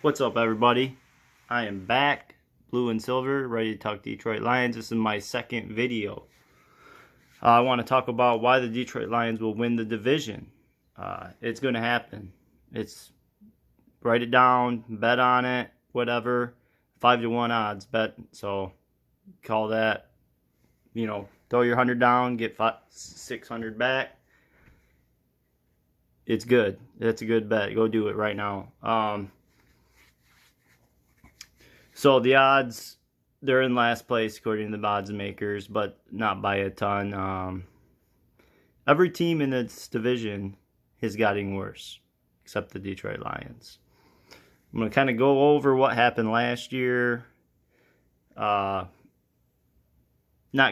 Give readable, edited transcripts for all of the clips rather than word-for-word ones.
What's up, everybody? I am back, blue and silver, ready to talk Detroit Lions. This is my second video. I want to talk about why the Detroit Lions will win the division. It's going to happen. Write it down, bet on it, whatever. 5-1 odds bet. So call that, throw your 100 down, get 600 back. It's good. It's a good bet. Go do it right now. So the odds, they're in last place according to the odds makers, but not by a ton. Every team in this division is getting worse, except the Detroit Lions. I'm going to kind of go over what happened last year. Not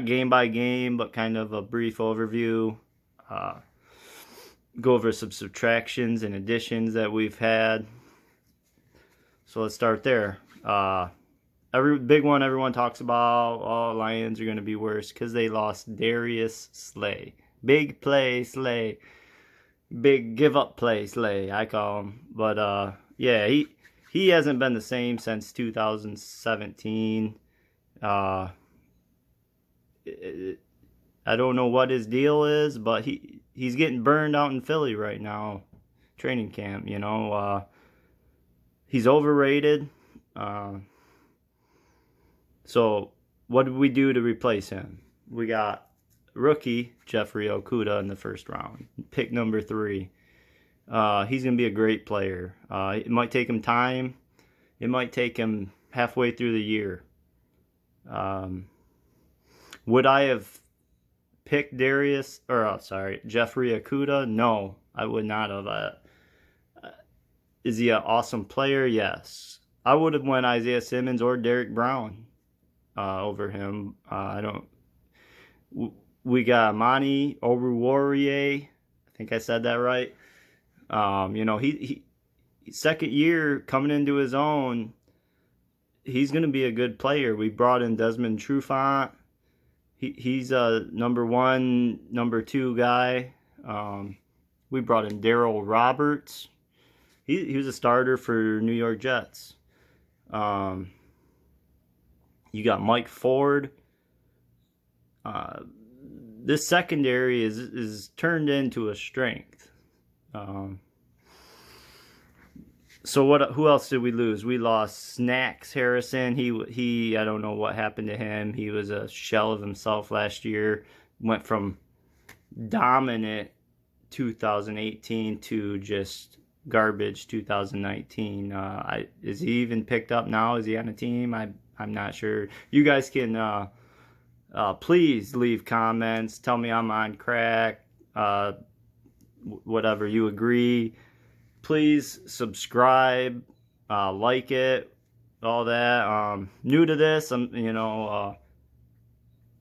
game by game, but kind of a brief overview. Go over some subtractions and additions that we've had. So let's start there. Every big one everyone talks about, Lions are going to be worse because they lost Darius Slay. Big play Slay. Big give up play Slay, I call him. But yeah, he hasn't been the same since 2017. I don't know what his deal is, but he's getting burned out in Philly right now. Training camp, he's overrated. So what did we do to replace him? We got rookie Jeffrey Okudah in the first round, pick number 3. He's going to be a great player. It might take him time. It might take him halfway through the year. Would I have picked Jeffrey Okudah? No, I would not have. Is he an awesome player? Yes. I would have went Isaiah Simmons or Derek Brown over him. We got Mani Oruwariye. I think I said that right. He second year coming into his own. He's going to be a good player. We brought in Desmond Trufant. He's a number 1, number 2 guy. We brought in Darryl Roberts. He was a starter for New York Jets. You got Mike Ford. This secondary is turned into a strength. So who else did we lose? We lost Snacks Harrison. He I don't know what happened to him. He was a shell of himself last year. Went from dominant 2018 to just garbage 2019. Is he even picked up now? Is he on a team? I'm not sure. You guys can please leave comments. Tell me I'm on crack. Whatever you agree. Please subscribe, like it, all that. New to this,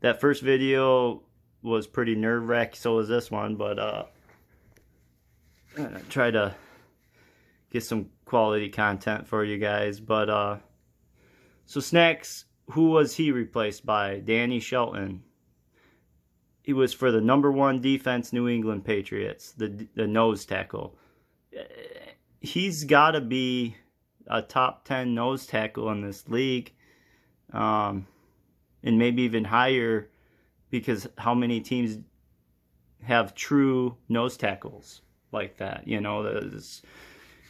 that first video was pretty nerve-wracking. So was this one, but try to get some quality content for you guys. But so Snacks, who was he replaced by? Danny Shelton. He was for the number 1 defense, New England Patriots, the nose tackle. He's got to be a top 10 nose tackle in this league, and maybe even higher, because how many teams have true nose tackles like that?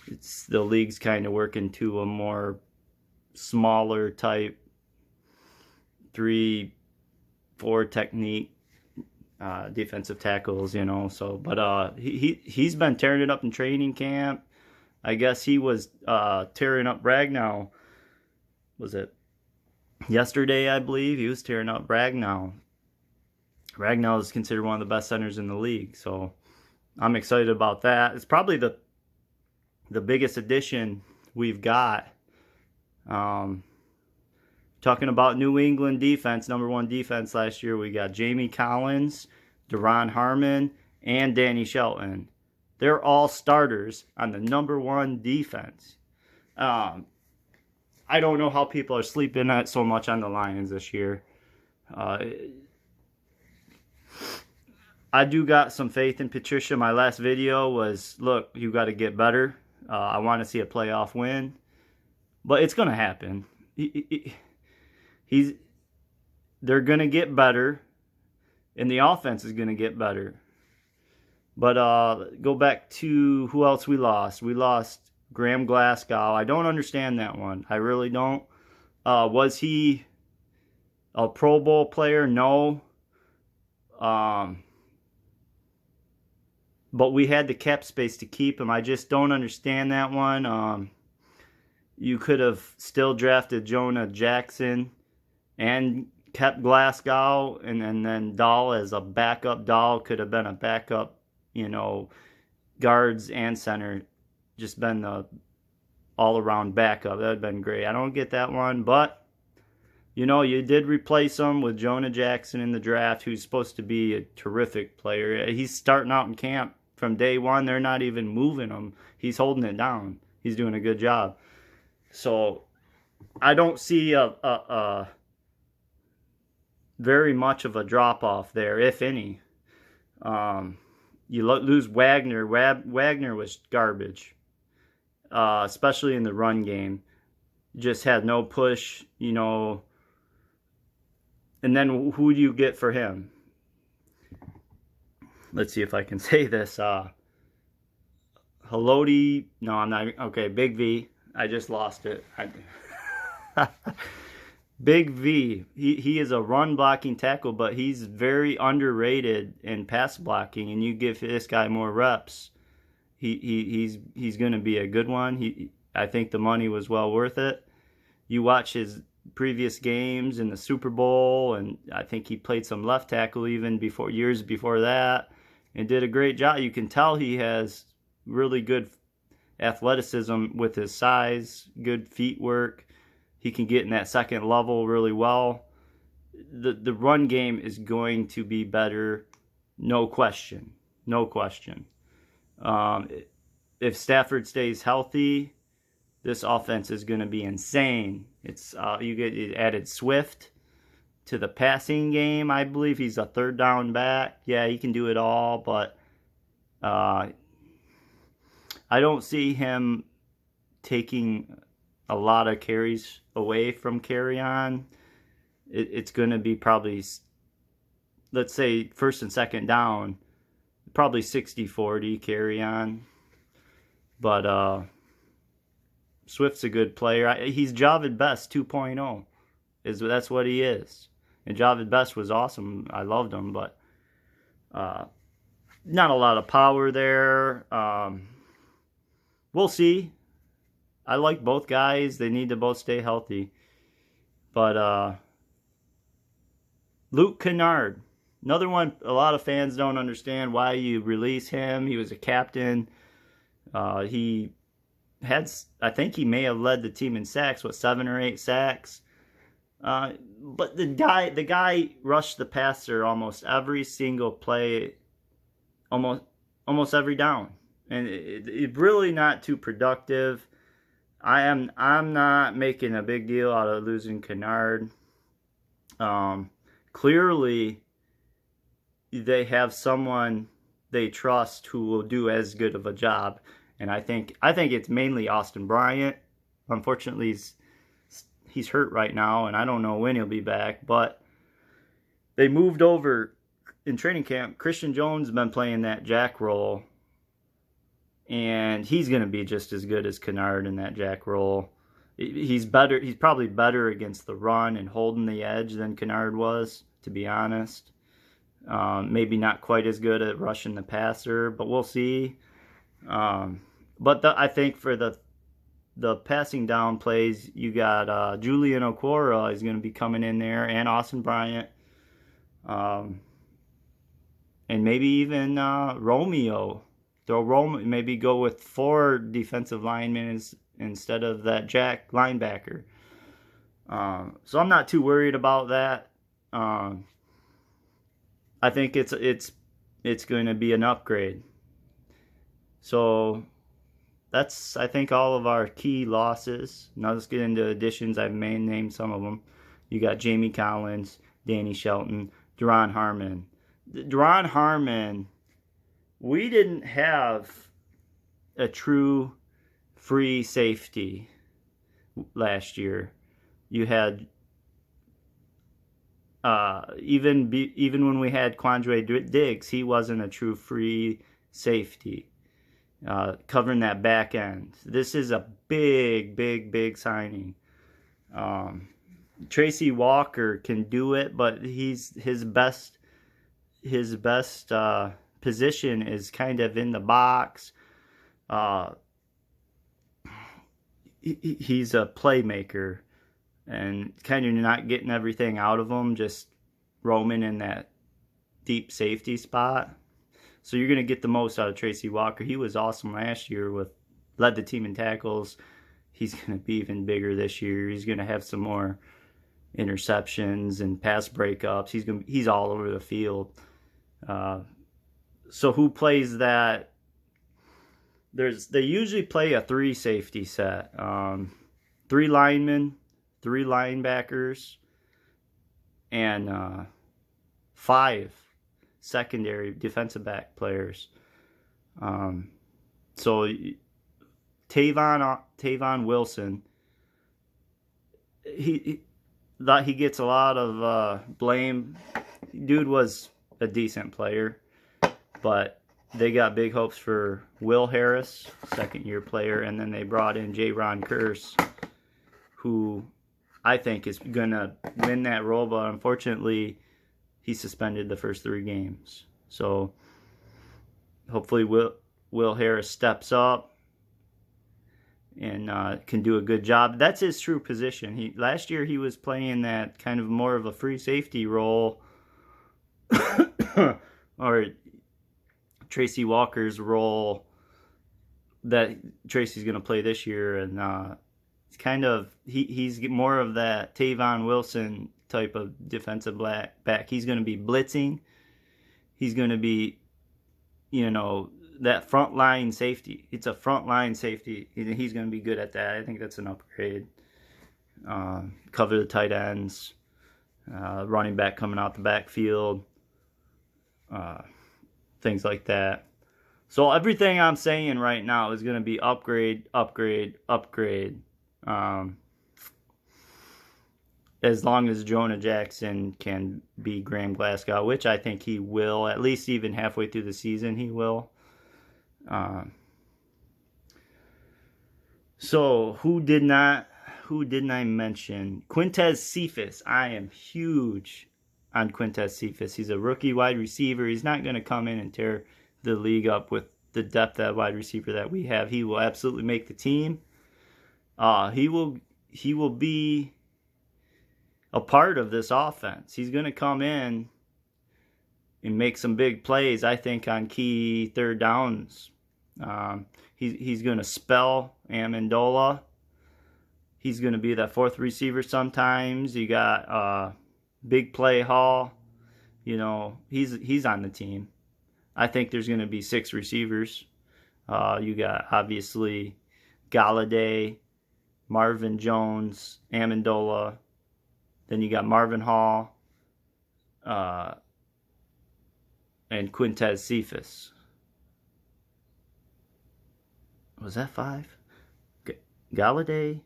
It's the league's kind of working to a more smaller type 3-4 technique defensive tackles, so but he's been tearing it up in training camp. I guess he was tearing up Ragnow. Was it yesterday? I believe he was tearing up Ragnow. Ragnow is considered one of the best centers in the league, so I'm excited about that. It's probably the biggest addition we've got. Talking about New England defense, number 1 defense last year, we got Jamie Collins, Deron Harmon, and Danny Shelton. They're all starters on the number 1 defense. I don't know how people are sleeping at so much on the Lions this year. I do got some faith in Patricia. My last video was, look, you got to get better. I want to see a playoff win. but it's gonna happen. He's they're gonna get better, and the offense is gonna get better. But go back to who else we lost. We lost Graham Glasgow. I don't understand that one. I really don't. Was he a Pro Bowl player? No. But we had the cap space to keep him. I just don't understand that one. You could have still drafted Jonah Jackson and kept Glasgow, and then Dahl as a backup. Dahl could have been a backup, guards and center, just been the all-around backup. That would have been great. I don't get that one, but you did replace him with Jonah Jackson in the draft, who's supposed to be a terrific player. He's starting out in camp from day one. They're not even moving him. He's holding it down. He's doing a good job. So I don't see a very much of a drop-off there, if any. You lose Wagner. Wagner was garbage, especially in the run game. Just had no push, And then who do you get for him? Let's see if I can say this. Haloti. No, I'm not. Okay, Big V. I just lost it. Big V. He is a run blocking tackle, but he's very underrated in pass blocking. And you give this guy more reps, he's going to be a good one. I think the money was well worth it. You watch his previous games in the Super Bowl, and I think he played some left tackle even years before that, and did a great job. You can tell he has really good athleticism with his size, good feet work. He can get in that second level really well. The run game is going to be better, no question. No question. If Stafford stays healthy, this offense is going to be insane. It's you added Swift to the passing game. I believe he's a third down back. Yeah, he can do it all, but I don't see him taking a lot of carries away from Kerryon. It's going to be probably, let's say, first and second down, probably 60-40 Kerryon. But Swift's a good player. He's Javid Best 2.0. That's what he is. And Javid Best was awesome. I loved him, but not a lot of power there. We'll see. I like both guys. They need to both stay healthy. But Luke Kennard, another one a lot of fans don't understand why you release him. He was a captain. He had, I think he may have led the team in sacks, 7 or 8 sacks. But the guy rushed the passer almost every single play, almost every down, and it's really not too productive. I'm not making a big deal out of losing Kennard. Clearly, they have someone they trust who will do as good of a job, and I think it's mainly Austin Bryant. Unfortunately, he's hurt right now, and I don't know when he'll be back. But they moved over in training camp. Christian Jones has been playing that jack role, and he's going to be just as good as Kennard in that jack role. He's better. He's probably better against the run and holding the edge than Kennard was, to be honest. Maybe not quite as good at rushing the passer, but we'll see. But I think for the passing down plays, you got Julian Okwara is going to be coming in there, and Austin Bryant, and maybe even Romeo. Maybe go with 4 defensive linemen instead of that jack linebacker. So I'm not too worried about that. I think it's going to be an upgrade. So that's, I think, all of our key losses. Now let's get into additions. I've named some of them. You got Jamie Collins, Danny Shelton, Deron Harmon. Deron Harmon, we didn't have a true free safety last year. You had even when we had Quandre Diggs, he wasn't a true free safety covering that back end. This is a big signing. Tracy Walker can do it, but his best position is kind of in the box. He's a playmaker and kind of not getting everything out of him, just roaming in that deep safety spot. So you're going to get the most out of Tracy Walker. He was awesome last year, led the team in tackles. He's going to be even bigger this year. He's going to have some more interceptions and pass breakups. He's all over the field. So who plays that? They usually play a 3 safety set. 3 linemen, 3 linebackers, and 5 secondary defensive back players. So Tavon Wilson, he gets a lot of blame. Dude was a decent player, but they got big hopes for Will Harris, second-year player, and then they brought in Ron Curse, who I think is going to win that role, but unfortunately he suspended the first 3 games. So hopefully Will Harris steps up and can do a good job. That's his true position. Last year he was playing that kind of more of a free safety role, or Tracy Walker's role that Tracy's going to play this year, and it's kind of he's more of that Tavon Wilson type of defensive back. He's going to be blitzing. He's going to be, that front line safety. It's a front line safety. He's going to be good at that. I think that's an upgrade. Cover the tight ends, running back coming out the backfield, things like that. So everything I'm saying right now is going to be upgrade. As long as Jonah Jackson can be Graham Glasgow, which I think he will, at least even halfway through the season, he will. So who didn't I mention? Quintez Cephas. I am huge on Quintez Cephas. He's a rookie wide receiver. He's not going to come in and tear the league up with the depth of wide receiver that we have. He will absolutely make the team. He will be a part of this offense. He's going to come in and make some big plays, I think, on key third downs. He's going to spell Amendola. He's going to be that 4th receiver sometimes. You got Big Play Hall. He's on the team. I think there's going to be 6 receivers. You got, obviously, Galladay, Marvin Jones, Amendola. Then you got Marvin Hall and Quintez Cephas. Was that 5? Galladay,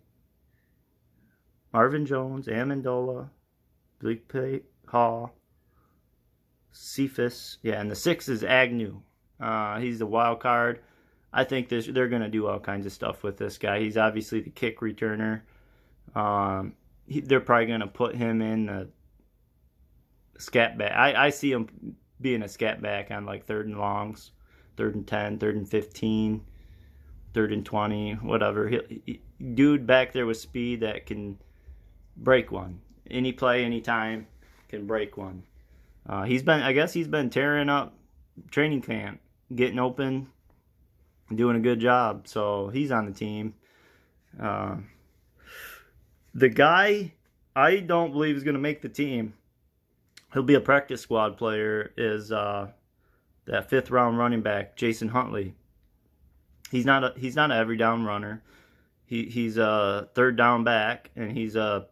Marvin Jones, Amendola, Big Play Hall, Cephas. Yeah, and the 6th is Agnew. He's the wild card. I think they're going to do all kinds of stuff with this guy. He's obviously the kick returner. They're probably going to put him in the scat back. I see him being a scat back on like 3rd and longs, 3rd and 10, 3rd and 15, 3rd and 20, whatever. Dude back there with speed that can break one. Any play, anytime, can break one. He's been tearing up training camp, getting open, doing a good job. So he's on the team. The guy I don't believe is going to make the team, he'll be a practice squad player, is that 5th round running back, Jason Huntley. He's not an every down runner. He's a 3rd down back, and he's a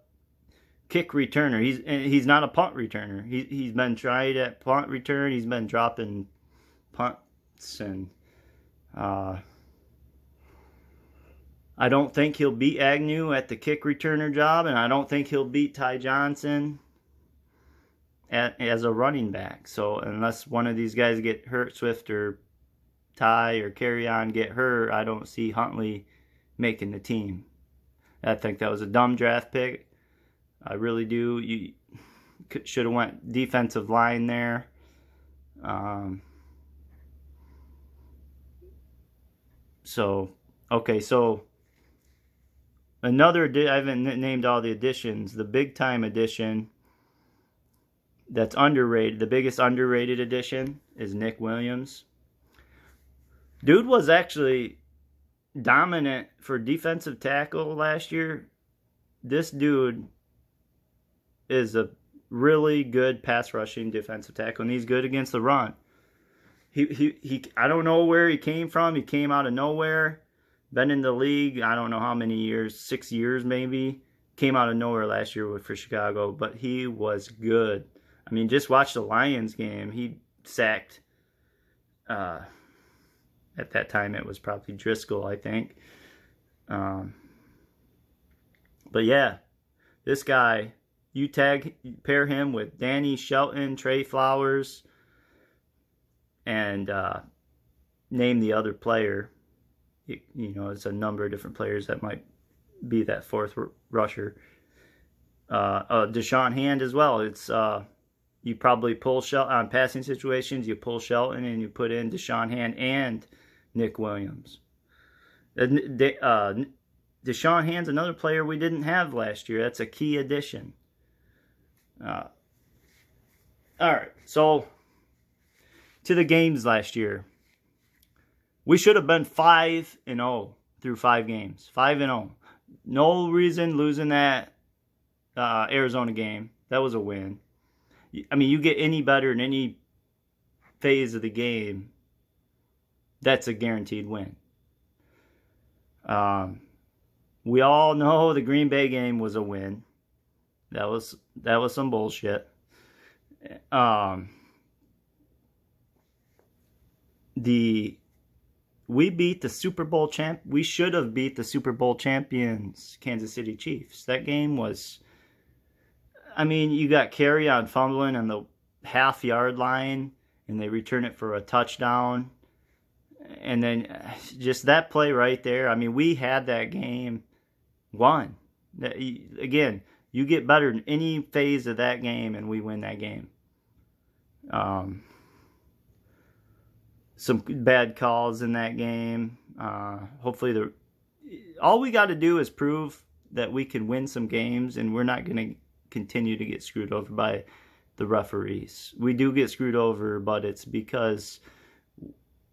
kick returner. He's not a punt returner. He's been tried at punt return. He's been dropping punts, and I don't think he'll beat Agnew at the kick returner job, and I don't think he'll beat Ty Johnson as a running back. So unless one of these guys get hurt, Swift or Ty or Carry-On get hurt, I don't see Huntley making the team. I think that was a dumb draft pick. I really do. You should have went defensive line there. So another, I haven't named all the additions. The big time addition that's underrated, the biggest underrated addition is Nick Williams. Dude was actually dominant for defensive tackle last year. This dude is a really good pass rushing defensive tackle, and he's good against the run. He I don't know where he came from. He came out of nowhere. Been in the league, I don't know how many years, 6 years maybe. Came out of nowhere last year for Chicago, but he was good. I mean, just watch the Lions game. He sacked, at that time it was probably Driscoll, I think. But yeah, this guy, you pair him with Danny Shelton, Trey Flowers, and name the other player. You know, it's a number of different players that might be that fourth rusher. Deshaun Hand as well. It's you probably pull Shelton on passing situations. You pull Shelton and you put in Deshaun Hand and Nick Williams. Deshaun Hand's another player we didn't have last year. That's a key addition. All right, so to the games last year. We should have been 5-0 through 5 games. 5-0. No reason losing that Arizona game. That was a win. I mean, you get any better in any phase of the game, that's a guaranteed win. We all know the Green Bay game was a win. That was some bullshit. We beat the Super Bowl champ. We should have beat the Super Bowl champions, Kansas City Chiefs. That game was, I mean, you got Carry-On fumbling on the half-yard line, and they return it for a touchdown. And then just that play right there, I mean, we had that game won. Again, you get better in any phase of that game, and we win that game. Some bad calls in that game. Hopefully, all we got to do is prove that we can win some games, and we're not going to continue to get screwed over by the referees. We do get screwed over, but it's because,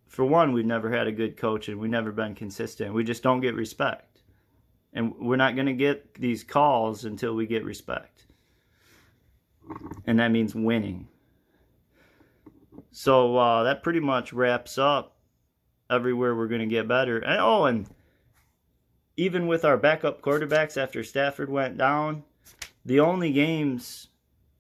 for one, we've never had a good coach, and we've never been consistent. We just don't get respect. And we're not going to get these calls until we get respect. And that means winning. So that pretty much wraps up everywhere we're going to get better. And even with our backup quarterbacks after Stafford went down, the only games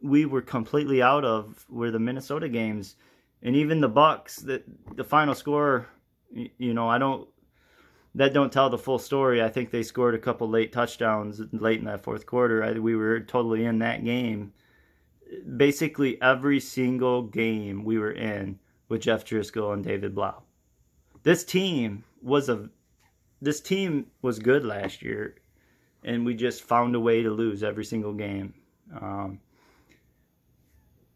we were completely out of were the Minnesota games. And even the Bucks, the final score, you know, that don't tell the full story. I think they scored a couple late touchdowns late in that fourth quarter. We were totally in that game. Basically every single game we were in with Jeff Driscoll and David Blau. This team was good last year, and we just found a way to lose every single game.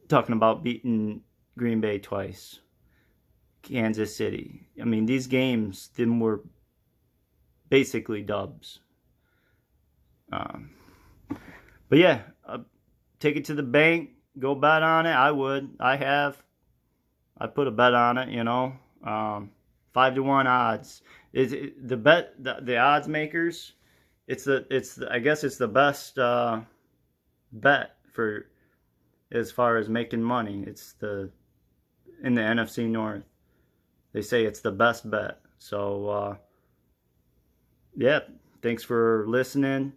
Talking about beating Green Bay twice, Kansas City. I mean, these games, them were basically dubs. But yeah, take it to the bank, go bet on it. I would. I put a bet on it, you know. 5-1 odds. The odds makers, I guess it's the best bet for as far as making money. It's in the NFC North. They say it's the best bet. So yeah, thanks for listening.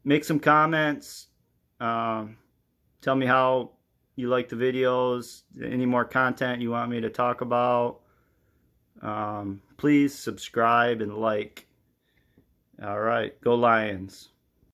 Make some comments. Tell me how you like the videos, any more content you want me to talk about. Please subscribe and like. All right, go Lions.